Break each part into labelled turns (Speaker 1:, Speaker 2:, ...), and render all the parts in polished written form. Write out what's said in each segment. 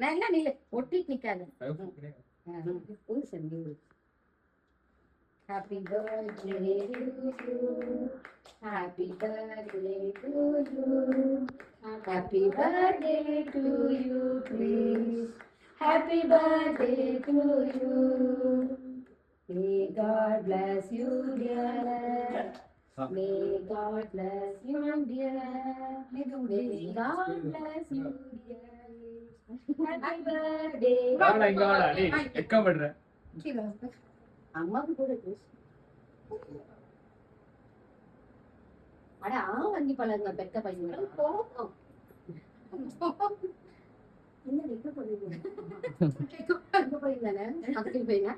Speaker 1: நல்லா நில்லு, ஒட்டிட்டு நிக்காத. Happy birthday to you. Happy birthday to you. Happy birthday to you, please. Happy birthday to you. May God bless you, dear. May God bless you, dear. May God bless you, dear. Happy birthday. அம்மாவுக்கு கூட அட வண்டி பழங்க பெத்த பையன் என்ன வைக்க போறீங்க தானே அதுக்கு போயிங்க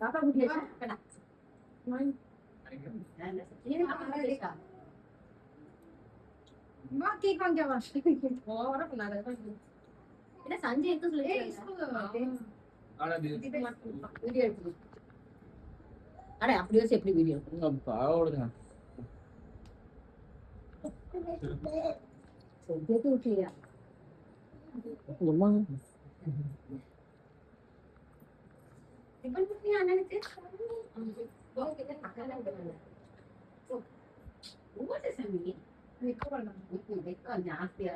Speaker 1: பாப்பா குட்டியா எப்படி வீடியோ ஜாஸ்தியா